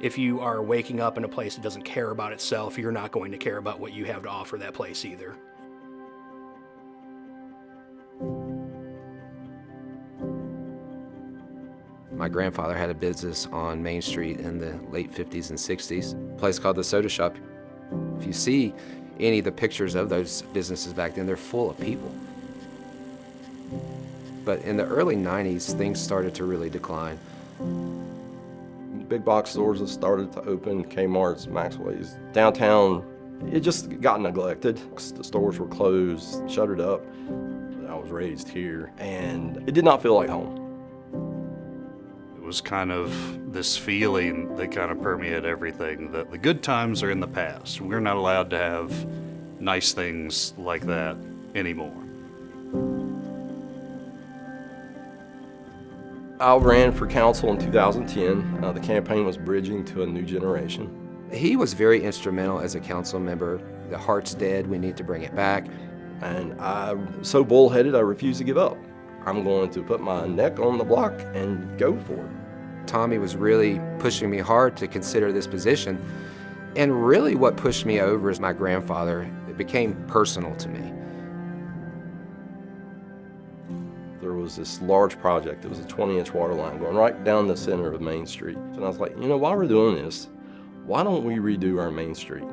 If you are waking up in a place that doesn't care about itself, you're not going to care about what you have to offer that place either. My grandfather had a business on Main Street in the late 50s and 60s, a place called the Soda Shop. If you see any of the pictures of those businesses back then, they're full of people. But in the early 90s, things started to really decline. Big box stores that started to open, Kmart's, Maxwell's. Downtown, it just got neglected. The stores were closed, shuttered up. I was raised here, and it did not feel like home. It was kind of this feeling that kind of permeated everything, that the good times are in the past. We're not allowed to have nice things like that anymore. I ran for council in 2010. The campaign was bridging to a new generation. He was very instrumental as a council member. The heart's dead, we need to bring it back. And I'm so bullheaded, I refuse to give up. I'm going to put my neck on the block and go for it. Tommy was really pushing me hard to consider this position. And really what pushed me over is my grandfather. It became personal to me. There was this large project. It was a 20-inch water line going right down the center of Main Street. And I was like, you know, while we're doing this, why don't we redo our Main Street?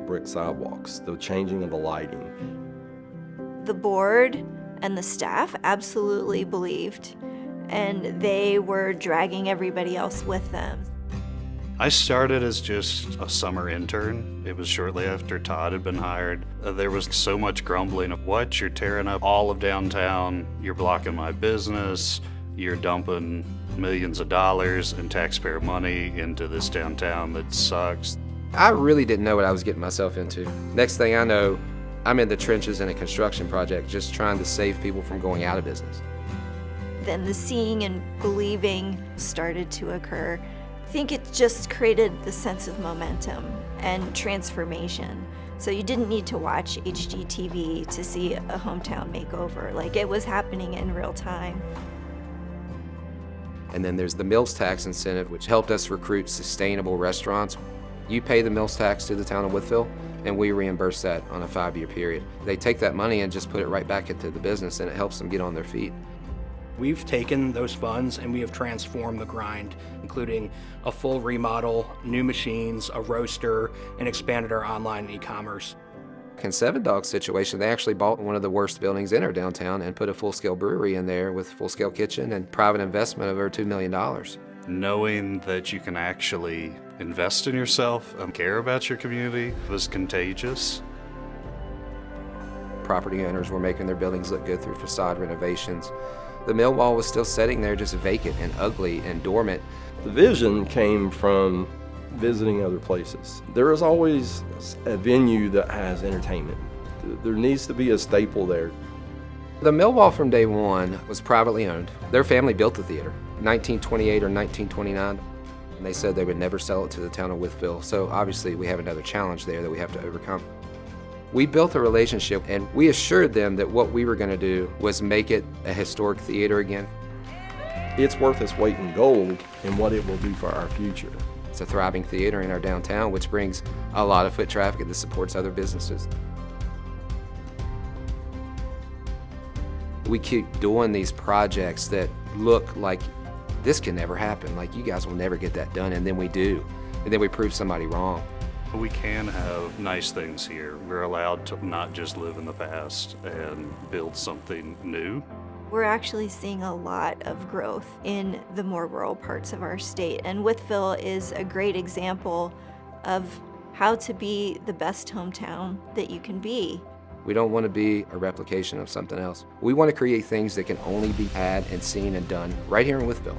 Brick sidewalks, the changing of the lighting. The board and the staff absolutely believed, and they were dragging everybody else with them. I started as just a summer intern. It was shortly after Todd had been hired. There was so much grumbling of, what, you're tearing up all of downtown, you're blocking my business, you're dumping millions of dollars in taxpayer money into this downtown that sucks. I really didn't know what I was getting myself into. Next thing I know, I'm in the trenches in a construction project just trying to save people from going out of business. Then the seeing and believing started to occur. I think it just created the sense of momentum and transformation. So you didn't need to watch HGTV to see a hometown makeover. Like, it was happening in real time. And then there's the mills tax incentive, which helped us recruit sustainable restaurants. You pay the mills tax to the town of Wytheville, and we reimburse that on a 5-year period. They take that money and just put it right back into the business, and it helps them get on their feet. We've taken those funds and we have transformed the grind, including a full remodel, new machines, a roaster, and expanded our online e-commerce. In Seven Dogs situation, they actually bought one of the worst buildings in our downtown and put a full-scale brewery in there with full-scale kitchen and private investment of over $2 million. Knowing that you can actually invest in yourself and care about your community was contagious. Property owners were making their buildings look good through facade renovations. The mill wall was still sitting there just vacant and ugly and dormant. The vision came from visiting other places. There is always a venue that has entertainment. There needs to be a staple there. The mill wall from day one was privately owned. Their family built the theater, 1928 or 1929. And they said they would never sell it to the town of Wytheville. So obviously we have another challenge there that we have to overcome. We built a relationship and we assured them that what we were going to do was make it a historic theater again. It's worth its weight in gold in what it will do for our future. It's a thriving theater in our downtown, which brings a lot of foot traffic that supports other businesses. We keep doing these projects that look like this can never happen, like you guys will never get that done, and then we do. And then we prove somebody wrong. We can have nice things here. We're allowed to not just live in the past and build something new. We're actually seeing a lot of growth in the more rural parts of our state, and Wytheville is a great example of how to be the best hometown that you can be. We don't want to be a replication of something else. We want to create things that can only be had and seen and done right here in Wytheville.